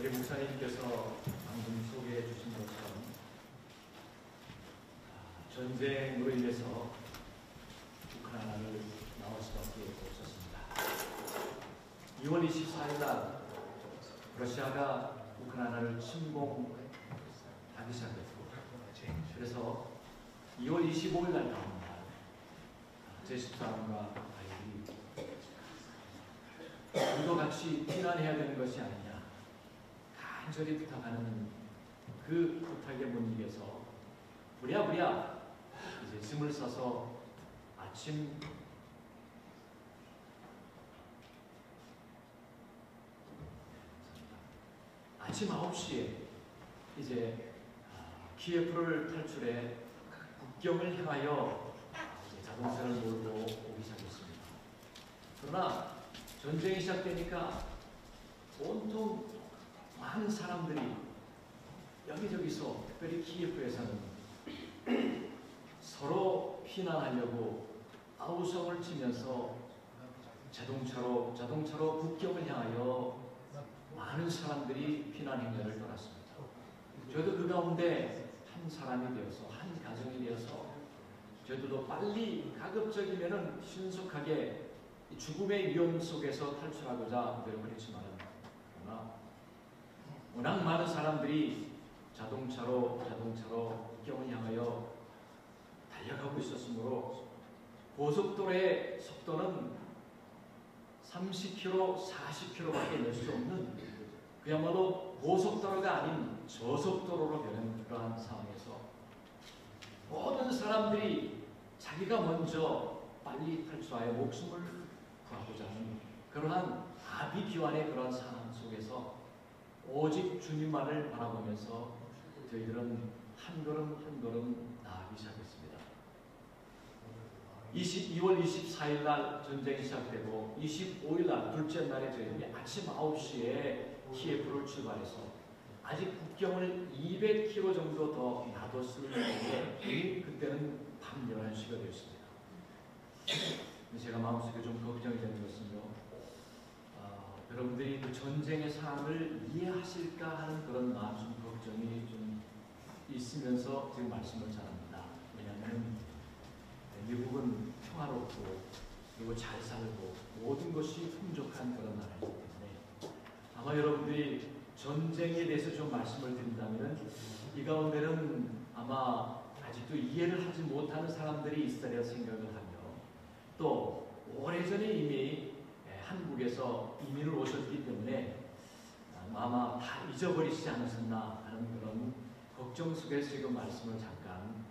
우리 목사님께서 방금 소개해 주신 것처럼 전쟁으로 인해서 우크라이나를 나올 수밖에 없었습니다. 2월 24일 날 러시아가 우크라이나를 침공하기 시작했고, 그래서 2월 25일 날 다음날 제 집사람과 아이들이 우리도 같이 피난해야 되는 것이 아니냐 간절히 부탁하는 그 부탁에 못 이겨서 부랴부랴 이제 짐을 싸서 아침 9시에 이제 키예프를 탈출해 국경을 향하여 자동차를 몰고 오기 시작했습니다. 그러나 전쟁이 시작되니까 온통 많은 사람들이 여기저기서, 특별히 키예프에서는 서로 피난하려고 아우성을 치면서 자동차로 국경을 향하여 많은 사람들이 피난 행렬을 떠났습니다. 저도 그 가운데 한 사람이 되어서, 한 가정이 되어서 저희들도 빨리 가급적이면은 신속하게 죽음의 위험 속에서 탈출하고자 노력을 했지만, 그러나 워낙 많은 사람들이 자동차로 국경을 향하여 달려가고 있었으므로 고속도로의 속도는 30km, 40km밖에 낼 수 없는 그야말로 고속도로가 아닌 저속도로로 되는 그러한 상황에서 모든 사람들이 자기가 먼저 빨리 탈출하여 목숨을 구하고자 하는 그러한 아비규환의 그러한 상황 속에서 오직 주님만을 바라보면서 저희들은 한 걸음 한 걸음 나아가기 시작했습니다. 2월 24일 날 전쟁이 시작되고 25일 날 둘째 날에 저희들이 아침 9시에 키예프를 출발해서 아직 국경을 200km 정도 더 놔뒀을 때에 그때는 밤 11시가 되었습니다. 제가 마음속에 좀 걱정이 되는 것은요, 여러분들이 그 전쟁의 상황을 이해하실까 하는 그런 마음 걱정이 좀 있으면서 지금 말씀을 전합니다. 왜냐하면 미국은 평화롭고 그리고 잘 살고 모든 것이 풍족한 그런 나라이기 때문에 아마 여러분들이 전쟁에 대해서 좀 말씀을 드린다면 이 가운데는 아마 아직도 이해를 하지 못하는 사람들이 있으리라 생각을 하며, 또 오래전에 이미 한국에서 이민을 오셨기 때문에 아마 다 잊어버리시지 않으셨나 하는 그런 걱정 속에서 지금 말씀을 잠깐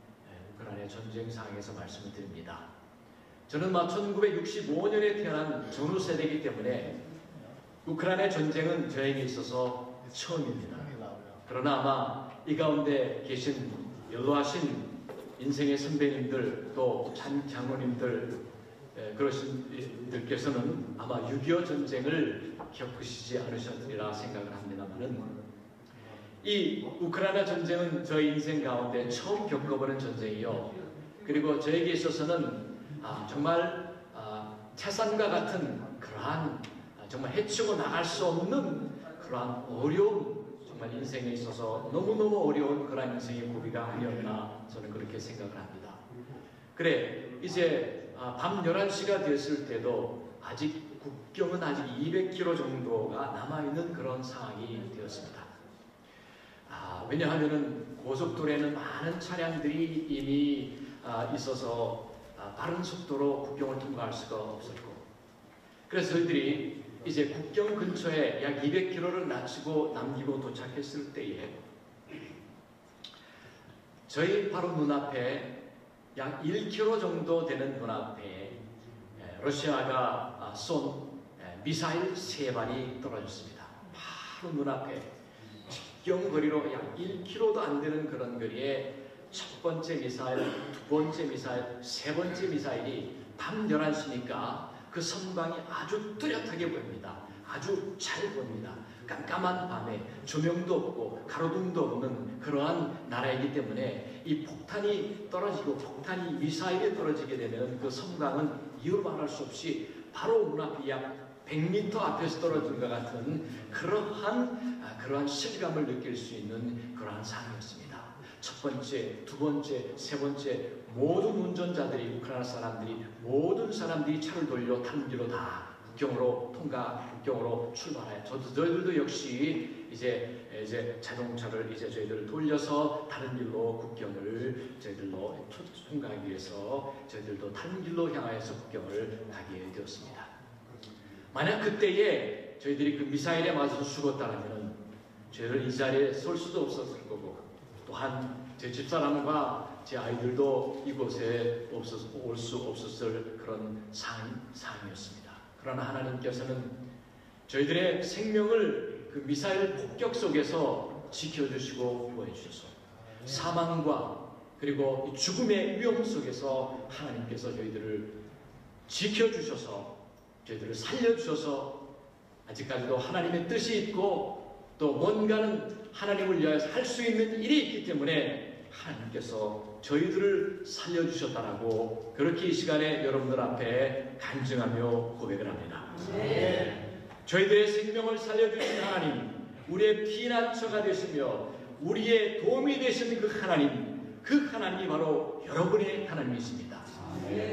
우크라이나 전쟁 상황에서 말씀을 드립니다. 저는 1965년에 태어난 전후 세대이기 때문에 우크라이나 전쟁은 저에게 있어서 처음입니다. 그러나 아마 이 가운데 계신 연로하신 인생의 선배님들, 또 장로님들 그러신 분들께서는 아마 6.25 전쟁을 겪으시지 않으셨으리라 생각을 합니다만은, 이 우크라이나 전쟁은 저희 인생 가운데 처음 겪어보는 전쟁이요, 그리고 저에게 있어서는 정말 태산과 같은 그러한 정말 해치고 나갈 수 없는 그러한 어려운, 정말 인생에 있어서 너무너무 어려운 그러한 인생의 고비가 아니었나 저는 그렇게 생각을 합니다. 그래, 이제 밤 11시가 되었을 때도 아직 국경은 아직 200km 정도가 남아있는 그런 상황이 되었습니다. 왜냐하면 고속도로에는 많은 차량들이 이미 있어서 빠른 속도로 국경을 통과할 수가 없었고, 그래서 저희들이 이제 국경 근처에 약 200km를 남기고 도착했을 때에 저희 바로 눈앞에 약 1km 정도 되는 눈앞에 러시아가 쏜 미사일 3발이 떨어졌습니다. 바로 눈앞에 직경거리로 약 1km도 안 되는 그런 거리에 첫 번째 미사일, 두 번째 미사일, 세 번째 미사일이 밤 11시니까 그 선광이 아주 뚜렷하게 보입니다. 아주 잘 보입니다. 깜깜한 밤에 조명도 없고 가로등도 없는 그러한 나라이기 때문에 이 폭탄이 떨어지고 미사일이 떨어지게 되면 그 선광은 이유로 말할 수 없이 바로 눈앞이 약 100m 앞에서 떨어진 것 같은 그러한 실감을 느낄 수 있는 그러한 삶이었습니다. 첫 번째, 두 번째, 세 번째 모든 운전자들이 우크라이나 사람들이 모든 사람들이 차를 돌려 다른 길로 다 국경으로 출발해요. 저희들도 역시 이제 자동차를 저희들 돌려서 다른 길로 국경을 저희들로 통과하기 위해서 저희들도 다른 길로 향하여서 국경을 가게 되었습니다. 만약 그때에 저희들이 그 미사일에 맞아서 죽었다면 저희들 이 자리에 설 수도 없었을 거고, 또한 제 집사람과 제 아이들도 이곳에 올 수 없었을 그런 상황이었습니다. 그러나 하나님께서는 저희들의 생명을 그 미사일 폭격 속에서 지켜주시고 구해주셔서 사망과 그리고 이 죽음의 위험 속에서 하나님께서 저희들을 지켜주셔서 저희들을 살려주셔서 아직까지도 하나님의 뜻이 있고 또 뭔가는 하나님을 위하여서 할 수 있는 일이 있기 때문에 하나님께서 저희들을 살려주셨다라고 그렇게 이 시간에 여러분들 앞에 간증하며 고백을 합니다. 저희들의 생명을 살려주신 하나님, 우리의 피난처가 되시며 우리의 도움이 되시는 그 하나님이 바로 여러분의 하나님이십니다.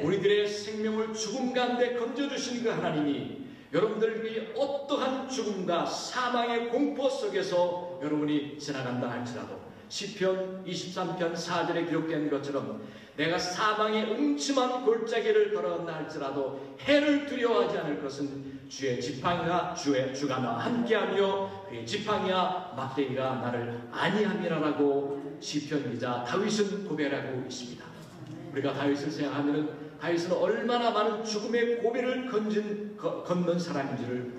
우리들의 생명을 죽음 가운데 건져주신 그 하나님이 여러분들이 어떠한 죽음과 사망의 공포 속에서 여러분이 지나간다 할지라도 시편 23편 4절에 기록된 것처럼 내가 사망의 음침한 골짜기를 걸어간다 할지라도 해를 두려워하지 않을 것은 주의 지팡이가 주가 나와 함께하며 그의 지팡이와 막대기가 나를 안위함이라라고 시편 기자 다윗은 고백하고 있습니다. 우리가 다윗을 생각하면 다윗은 얼마나 많은 죽음의 고비를 걷는 사람인지를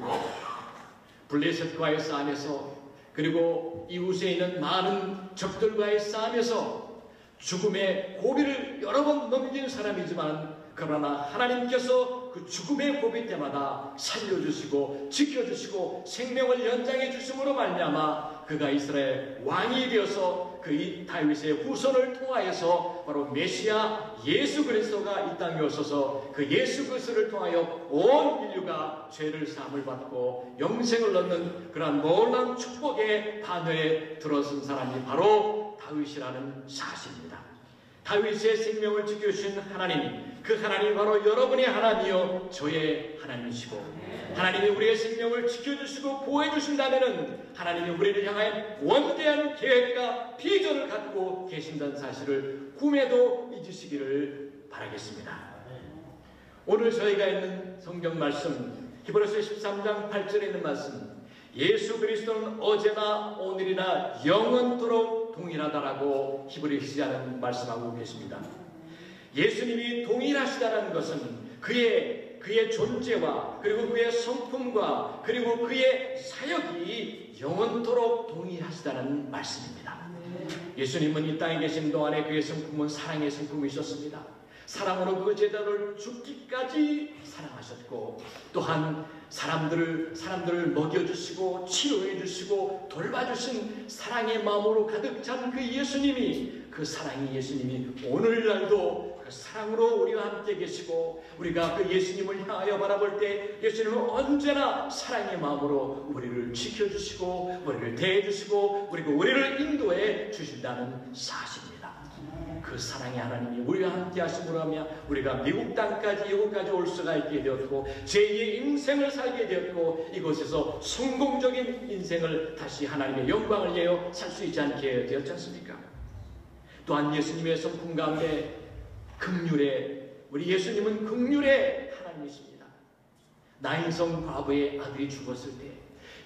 블레셋과의 싸움에서 그리고 이웃에 있는 많은 적들과의 싸움에서 죽음의 고비를 여러 번 넘긴 사람이지만 그러나 하나님께서 그 죽음의 고비 때마다 살려주시고 지켜주시고 생명을 연장해 주심으로 말미암아 그가 이스라엘 왕이 되어서 그 다윗의 후손을 통하여서 바로 메시아 예수 그리스도가 이 땅에 오셔서 그 예수 그리스도를 통하여 온 인류가 죄를 사함을 받고 영생을 얻는 그러한 놀라운 축복의 반열에 들어선 사람이 바로 다윗이라는 사실입니다. 다윗의 생명을 지켜주신 하나님, 그 하나님이 바로 여러분의 하나님이요 저의 하나님이시고 하나님이 우리의 생명을 지켜주시고 보호해주신다면 하나님이 우리를 향한 원대한 계획과 비전을 갖고 계신다는 사실을 꿈에도 잊으시기를 바라겠습니다. 오늘 저희가 있는 성경 말씀 히브리서 13장 8절에 있는 말씀, 예수 그리스도는 어제나 오늘이나 영원토록 동일하다라고 히브리 시자는 말씀하고 계십니다. 예수님이 동일하시다는 것은 그의 존재와 그리고 그의 성품과 그리고 그의 사역이 영원토록 동일하시다는 말씀입니다. 예수님은 이 땅에 계신 동안에 그의 성품은 사랑의 성품이셨습니다. 사랑으로 그 제자를 죽기까지 사랑하셨고 또한 사람들을 먹여주시고 치료해주시고 돌봐주신 사랑의 마음으로 가득 찬 그 예수님이 그 사랑의 예수님이 오늘날도 그 사랑으로 우리와 함께 계시고 우리가 그 예수님을 향하여 바라볼 때 예수님은 언제나 사랑의 마음으로 우리를 지켜주시고 우리를 대해주시고 그리고 우리를 인도해 주신다는 사실입니다. 그 사랑의 하나님이 우리와 함께 하심으로 하며 우리가 미국 땅까지 이곳까지 올 수가 있게 되었고 제2의 인생을 살게 되었고 이곳에서 성공적인 인생을 다시 하나님의 영광을 위하여 살 수 있지 않게 되었지 않습니까? 또한 예수님의 성품 가운데 우리 예수님은 긍휼의 하나님이십니다. 나인성 과부의 아들이 죽었을 때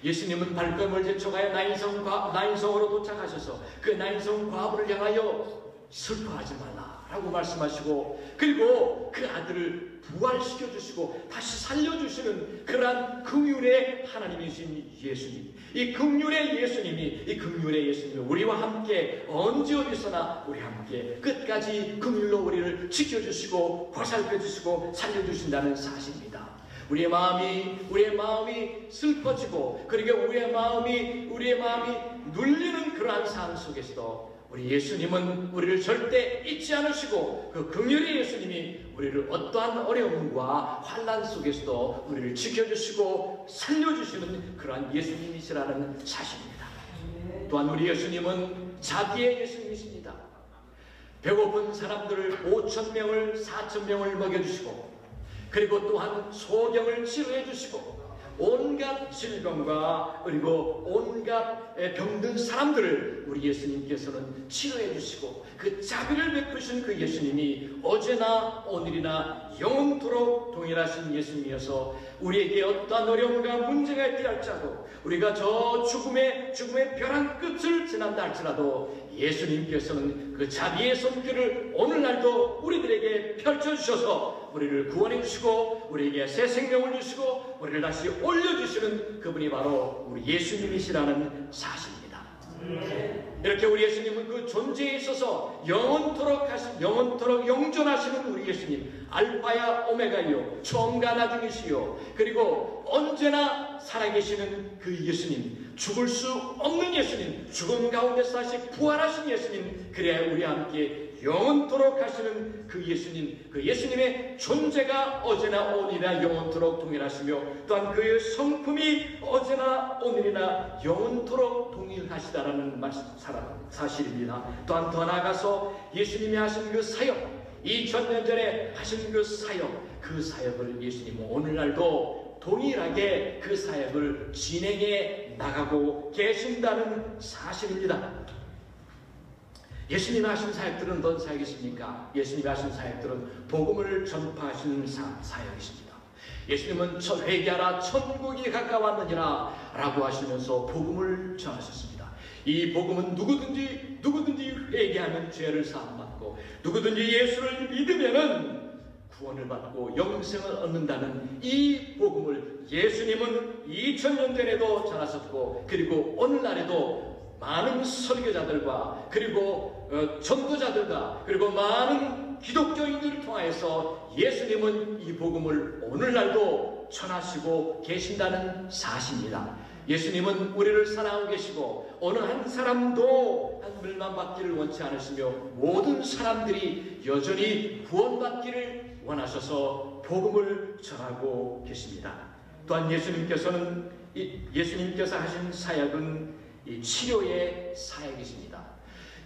예수님은 발걸음을 제쳐가야 나인성으로 도착하셔서 그 나인성 과부를 향하여 슬퍼하지 말라라고 말씀하시고 그리고 그 아들을 부활시켜 주시고 다시 살려주시는 그러한 긍휼의 하나님이신 예수님, 이 긍휼의 예수님이 우리와 함께 언제 어디서나 우리와 함께 끝까지 긍휼로 우리를 지켜주시고 보살펴주시고 살려주신다는 사실입니다. 우리의 마음이 슬퍼지고 그리고 우리의 마음이 눌리는 그러한 상황 속에서도 우리 예수님은 우리를 절대 잊지 않으시고 그 긍휼의 예수님이 우리를 어떠한 어려움과 환난 속에서도 우리를 지켜주시고 살려주시는 그러한 예수님이시라는 사실입니다. 또한 우리 예수님은 자비의 예수님이십니다. 배고픈 사람들을 5,000명을 4,000명을 먹여주시고 그리고 또한 소경을 치료해 주시고 온갖 질병과 그리고 온갖 병든 사람들을 우리 예수님께서는 치료해 주시고 그 자비를 베푸신 그 예수님이 어제나 오늘이나 영원토록 동일하신 예수님이어서 우리에게 어떠한 어려움과 문제가 있게 할지라도 우리가 저 죽음의 벼랑 끝을 지난다 할지라도 예수님께서는 그 자비의 손길을 오늘날도 우리들에게 펼쳐주셔서 우리를 구원해 주시고 우리에게 새 생명을 주시고 우리를 다시 올려주시는 그분이 바로 우리 예수님이시라는 사실입니다. 이렇게 우리 예수님은 그 존재에 있어서 영원토록 영존하시는 우리 예수님, 알파야 오메가요, 처음과 나중이시요, 그리고 언제나 살아계시는 그 예수님, 죽을 수 없는 예수님, 죽음 가운데서 다시 부활하신 예수님, 그래야 우리와 함께 영원토록 하시는 그 예수님, 그 예수님의 존재가 어제나 오늘이나 영원토록 동일하시며 또한 그의 성품이 어제나 오늘이나 영원토록 동일하시다라는 사실입니다. 또한 더 나아가서 예수님이 하신 그 사역, 2000년 전에 하신 그 사역을 예수님은 오늘날도 동일하게 그 사역을 진행해 나가고 계신다는 사실입니다. 예수님이 하신 사역들은 어떤 사역이십니까? 예수님이 하신 사역들은 복음을 전파하시는 사역이십니다. 예수님은 회개하라 천국이 가까웠느니라 라고 하시면서 복음을 전하셨습니다. 이 복음은 누구든지 회개하면 죄를 사함받고 누구든지 예수를 믿으면은 구원을 받고 영생을 얻는다는 이 복음을 예수님은 2000년 전에도 전하셨고 그리고 오늘날에도 많은 설교자들과 그리고 전도자들과 그리고 많은 기독교인들을 통하여서 예수님은 이 복음을 오늘날도 전하시고 계신다는 사실입니다. 예수님은 우리를 사랑하고 계시고 어느 한 사람도 한물만 받기를 원치 않으시며 모든 사람들이 여전히 구원받기를 원하셔서 복음을 전하고 계십니다. 또한 예수님께서 하신 사역은 이 치료의 사역이십니다.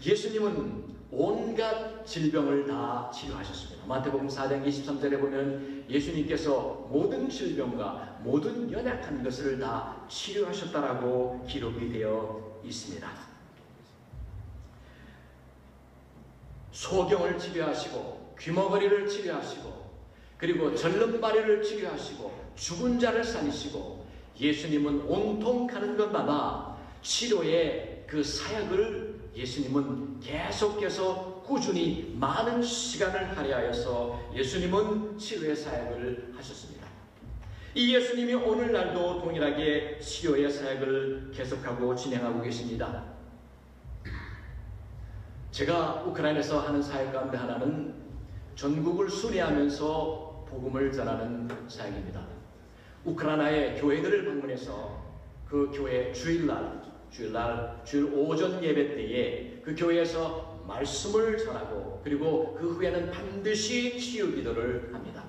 예수님은 온갖 질병을 다 치료하셨습니다. 마태복음 4장 23절에 보면 예수님께서 모든 질병과 모든 연약한 것을 다 치료하셨다라고 기록이 되어 있습니다. 소경을 치료하시고 귀머거리를 치료하시고 그리고 절름발이를 치료하시고 죽은 자를 살리시고 예수님은 온통 가는 것마다 치료의 그 사역을 예수님은 계속해서 꾸준히 많은 시간을 할애하여서 예수님은 치료의 사역을 하셨습니다. 이 예수님이 오늘날도 동일하게 치료의 사역을 계속하고 진행하고 계십니다. 제가 우크라이나에서 하는 사역 가운데 하나는 전국을 순회하면서 복음을 전하는 사역입니다. 우크라이나의 교회들을 방문해서 그 교회 주일 오전 예배 때에 그 교회에서 말씀을 전하고 그리고 그 후에는 반드시 치유 기도를 합니다.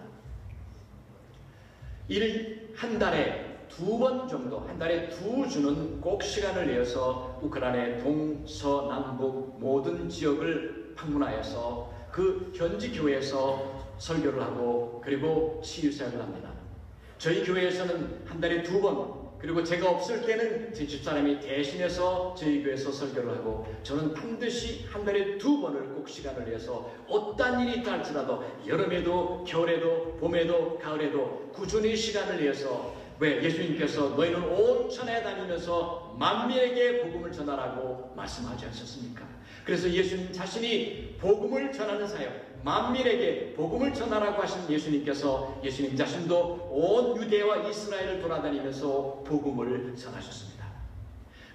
한 달에 2번 정도, 한 달에 2주는 꼭 시간을 내어서 우크라이나의 동서남북 모든 지역을 방문하여서 그 현지 교회에서 설교를 하고 그리고 치유 사역을 합니다. 저희 교회에서는 한 달에 2번 그리고 제가 없을 때는 제 집사람이 대신해서 저희 교회에서 설교를 하고 저는 반드시 한 달에 2번을 꼭 시간을 내서 어떤 일이 있다 할지라도 여름에도 겨울에도 봄에도 가을에도 꾸준히 시간을 내서 왜 예수님께서 너희는 온 천하에 다니면서 만민에게 복음을 전하라고 말씀하지 않으셨습니까? 그래서 예수님 자신이 복음을 전하는 사역 만민에게 복음을 전하라고 하신 예수님 자신도 온 유대와 이스라엘을 돌아다니면서 복음을 전하셨습니다.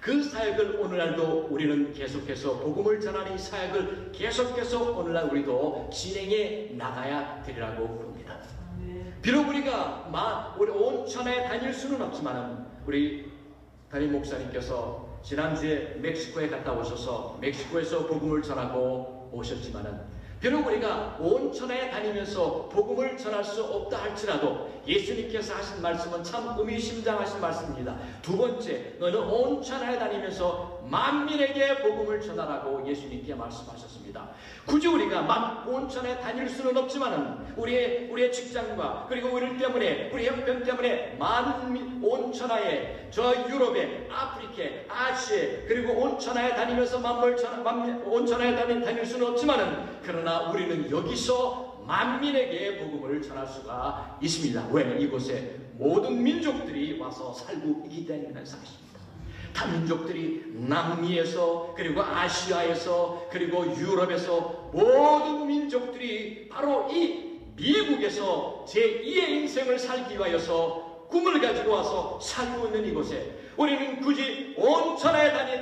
그 사역을 오늘날도 우리는 계속해서 복음을 전하는 이 사역을 계속해서 오늘날 우리도 진행해 나가야 되리라고 봅니다. 비록 우리가 우리 온 천하에 다닐 수는 없지만 우리 담임 목사님께서 지난주에 멕시코에 갔다 오셔서 멕시코에서 복음을 전하고 오셨지만은 비록 우리가 온 천하에 다니면서 복음을 전할 수 없다 할지라도 예수님께서 하신 말씀은 참 의미심장하신 말씀입니다. 두 번째, 너는 온 천하에 다니면서 만민에게 복음을 전하라고 예수님께 말씀하셨습니다. 굳이 우리가 온 천하에 다닐 수는 없지만은 우리의 직장과 그리고 우리 때문에 우리 형편 때문에 온 천하에 저 유럽에 아프리카에 아시아에 그리고 온 천하에 다니면서 온 천하에 다닐 수는 없지만은 그러나 우리는 여기서 만민에게 복음을 전할 수가 있습니다. 왜? 이곳에 모든 민족들이 와서 살고 있기 때문이라는 사실입니다. 다민족들이 남미에서 그리고 아시아에서 그리고 유럽에서 모든 민족들이 바로 이 미국에서 제2의 인생을 살기 위하여서 꿈을 가지고 와서 살고 있는 이곳에 우리는 굳이 온 천하에 다닐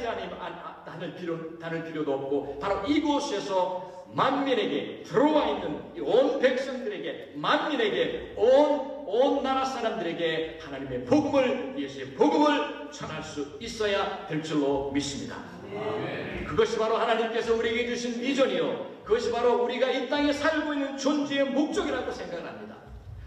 필요도 없고 바로 이곳에서 만민에게 들어와 있는 온 백성들에게 만민에게 온 나라 사람들에게 하나님의 복음을 예수의 복음을 전할 수 있어야 될 줄로 믿습니다. 그것이 바로 하나님께서 우리에게 주신 비전이요 그것이 바로 우리가 이 땅에 살고 있는 존재의 목적이라고 생각을 합니다.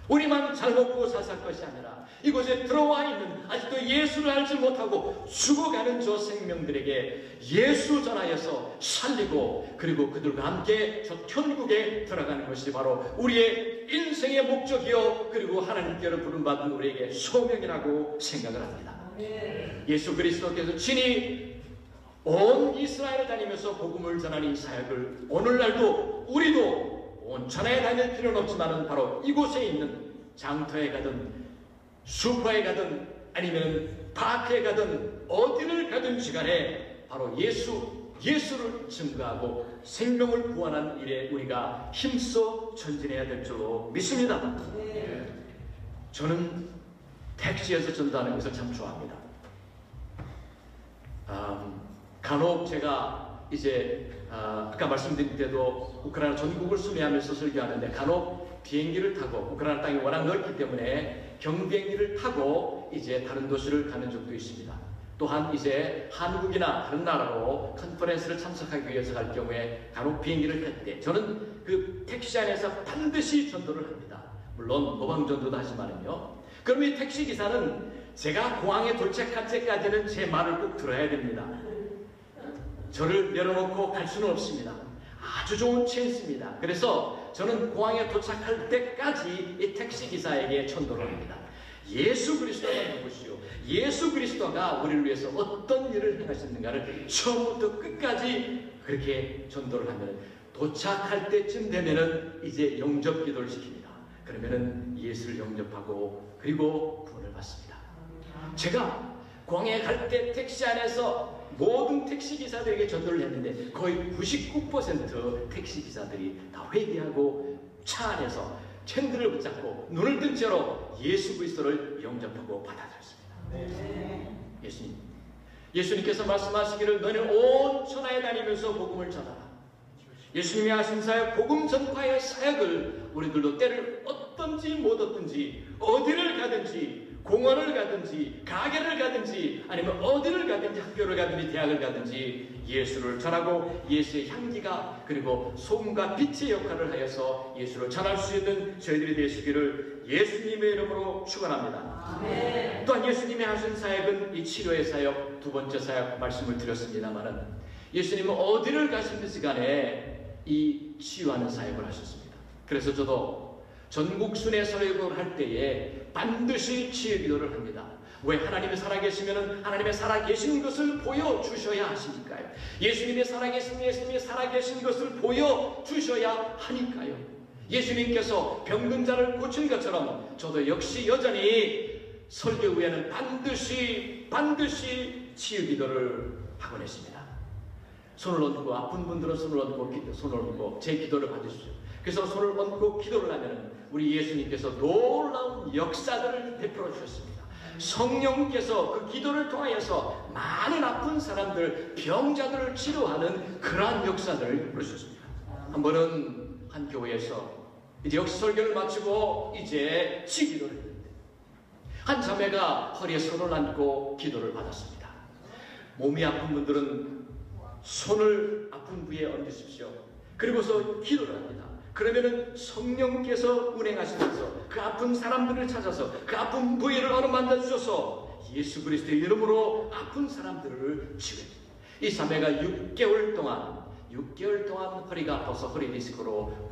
우리만 잘 먹고 살 것이 아니라 이곳에 들어와 있는 아직도 예수를 알지 못하고 죽어가는 저 생명들에게 예수 전하여서 살리고 그리고 그들과 함께 저 천국에 들어가는 것이 바로 우리의 인생의 목적이요 그리로 하나님께로 부름받은 우리에게 소명이라고 생각을 합니다. 예수 그리스도께서 친히 온 이스라엘을 다니면서 복음을 전하는 이 사역을 오늘날도 우리도 온 천하에 다닐 필요는 없지만 바로 이곳에 있는 장터에 가든 슈퍼에 가든 아니면 파크에 가든 어디를 가든지 간에 바로 예수를 증거하고 생명을 구원하는 일에 우리가 힘써 전진해야 될 줄로 믿습니다. 저는 택시에서 전도하는 것을 참 좋아합니다. 간혹 제가 이제 아까 말씀드린 때도 우크라이나 전국을 순회하면서 설교하는데 간혹 비행기를 타고 우크라이나 땅이 워낙 넓기 때문에 경비행기를 타고 이제 다른 도시를 가는 적도 있습니다. 또한 이제 한국이나 다른 나라로 컨퍼런스를 참석하기 위해서 갈 경우에 간혹 비행기를 탈 때 저는 그 택시 안에서 반드시 전도를 합니다. 물론 모방전도도 하지만은요. 그럼 이 택시 기사는 제가 공항에 도착할 때까지는 제 말을 꼭 들어야 됩니다. 저를 내려놓고 갈 수는 없습니다. 아주 좋은 찬스입니다. 그래서 저는 공항에 도착할 때까지 이 택시기사에게 전도를 합니다. 예수 그리스도가 누구시오? 예수 그리스도가 우리를 위해서 어떤 일을 행하셨는가를 처음부터 끝까지 그렇게 전도를 하면 도착할 때쯤 되면은 이제 영접 기도를 시킵니다. 그러면은 예수를 영접하고 그리고 구원을 받습니다. 제가 공항에 갈 때 택시 안에서 모든 택시기사들에게 전도를 했는데 거의 99% 택시기사들이 다 회개하고 차 안에서 핸들을 붙잡고 눈을 뜬 채로 예수 그리스도를 영접하고 받아들였습니다. 예수님께서 말씀하시기를 너는 온 천하에 다니면서 복음을 전하라. 예수님이 하신 사역 복음 전파의 사역을 우리들도 때를 얻든지 못 얻든지 어디를 가든지 공원을 가든지 가게를 가든지 아니면 어디를 가든지 학교를 가든지 대학을 가든지 예수를 전하고 예수의 향기가 그리고 소금과 빛의 역할을 하여서 예수를 전할 수 있는 저희들이 되시기를 예수님의 이름으로 축원합니다. 아멘. 또한 예수님이 하신 사역은 이 치료의 사역 두 번째 사역 말씀을 드렸습니다마는 예수님은 어디를 가시든지 간에 이 치유하는 사역을 하셨습니다. 그래서 저도 전국 순회 사역을 할 때에 반드시 치유 기도를 합니다. 왜? 하나님이 살아계시면 하나님의 살아계신 것을 보여주셔야 하시니까요. 예수님이 살아계신 것을 보여주셔야 하니까요. 예수님께서 병든 자를 고친 것처럼 저도 역시 여전히 설교 후에는 반드시 치유 기도를 하곤 했습니다. 손을 얹고 아픈 분들은 손을 얹고 제 기도를 받으십시오. 그래서 손을 얹고 기도를 하면 우리 예수님께서 놀라운 역사들을 베풀어 주셨습니다. 성령께서 그 기도를 통하여서 많은 아픈 사람들, 병자들을 치료하는 그러한 역사들을 베풀어 주셨습니다. 한 번은 한 교회에서 이제 역시 설교를 마치고 이제 치기도를 했는데 한 자매가 허리에 손을 얹고 기도를 받았습니다. 몸이 아픈 분들은 손을 아픈 부위에 얹으십시오. 그리고서 기도를 합니다. 그러면은 성령께서 운행하시면서 그 아픈 사람들을 찾아서 그 아픈 부위를 어루만져 주셔서 예수 그리스도의 이름으로 아픈 사람들을 치료합니다. 이 자매가 6개월 동안 허리가 아파서 허리 디스크로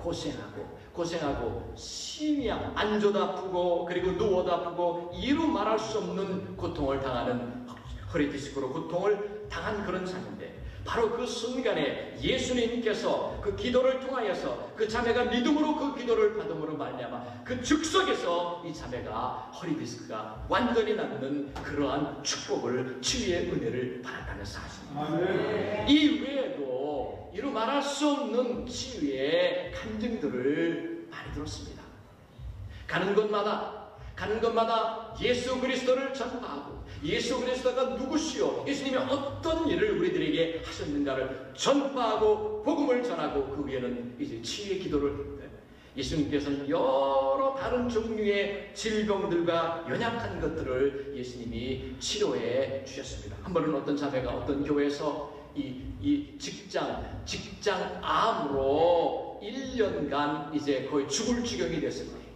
고생하고 심히 앉아도 아프고 그리고 누워도 아프고 이루 말할 수 없는 고통을 당하는 허리 디스크로 고통을 당한 그런 자매인데, 바로 그 순간에 예수님께서 그 기도를 통하여서 그 자매가 믿음으로 그 기도를 받음으로 말미암아 그 즉석에서 이 자매가 허리 디스크가 완전히 낫는 그러한 축복을, 치유의 은혜를 받았다는 사실입니다. 이 외에도 이루 말할 수 없는 치유의 간증들을 많이 들었습니다. 가는 곳마다 예수 그리스도를 전파하고 예수 그리스도가 누구시오, 예수님이 어떤 일을 우리들에게 하셨는가를 전파하고 복음을 전하고, 그 위에는 이제 치유의 기도를, 예수님께서는 여러 다른 종류의 질병들과 연약한 것들을 예수님이 치료해 주셨습니다. 한 번은 어떤 자매가 어떤 교회에서 이 직장 암으로 1년간 이제 거의 죽을 지경이 됐을 거예요.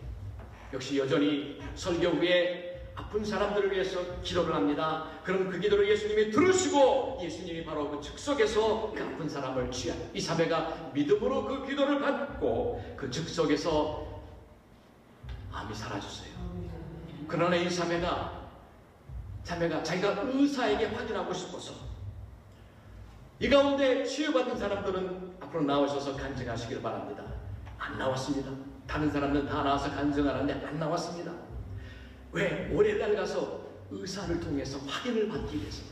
역시 여전히 설교 후에 아픈 사람들을 위해서 기도를 합니다. 그럼 그 기도를 예수님이 들으시고 예수님이 바로 그 즉석에서 그 아픈 사람을 치유한 이 자매가 믿음으로 그 기도를 받고 그 즉석에서 암이 사라졌어요. 그러나 이 자매가 자기가 의사에게 확인하고 싶어서, 이 가운데 치유받은 사람들은 앞으로 나오셔서 간증하시기를 바랍니다. 안 나왔습니다. 다른 사람들은 다 나와서 간증하는데 안 나왔습니다. 왜? 오늘날 가서 의사를 통해서 확인을 받기 위해서.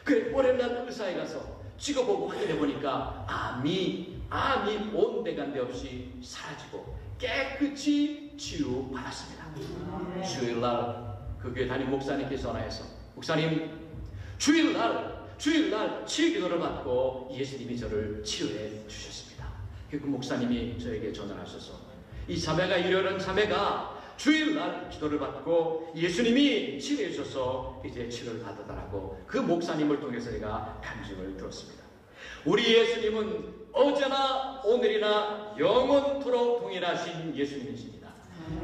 그래, 오늘날 의사에 가서 찍어보고 확인해 보니까 암이 온데간데 없이 사라지고 깨끗이 치유받았습니다. 주일날 그 교회 담임 목사님께서 전화해서, 목사님 주일날 치유 기도를 받고 예수님이 저를 치유해 주셨습니다. 그 목사님이 저에게 전화하셔서 이 자매가, 이러한 자매가 주일날 기도를 받고 예수님이 치료해 주셔서 이제 치료를 받았다라고 그 목사님을 통해서 제가 간증을 들었습니다. 우리 예수님은 어제나 오늘이나 영원토록 동일하신 예수님이십니다.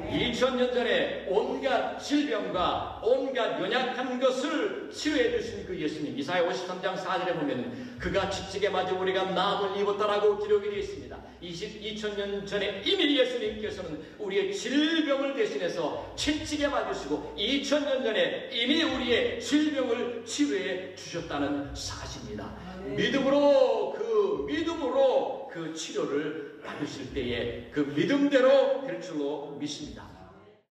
2000년 전에 온갖 질병과 온갖 연약한 것을 치료해 주신 그 예수님, 이사야 53장 4절에 보면 그가 채찍에 맞아 우리가 나음을 입었다라고 기록이 되어 있습니다. 2000년 전에 이미 예수님께서는 우리의 질병을 대신해서 채찍에 맞으시고 2000년 전에 이미 우리의 질병을 치료해 주셨다는 사실입니다. 믿음으로 그 치료를 받으실 때에 그 믿음대로 될 줄로 믿습니다.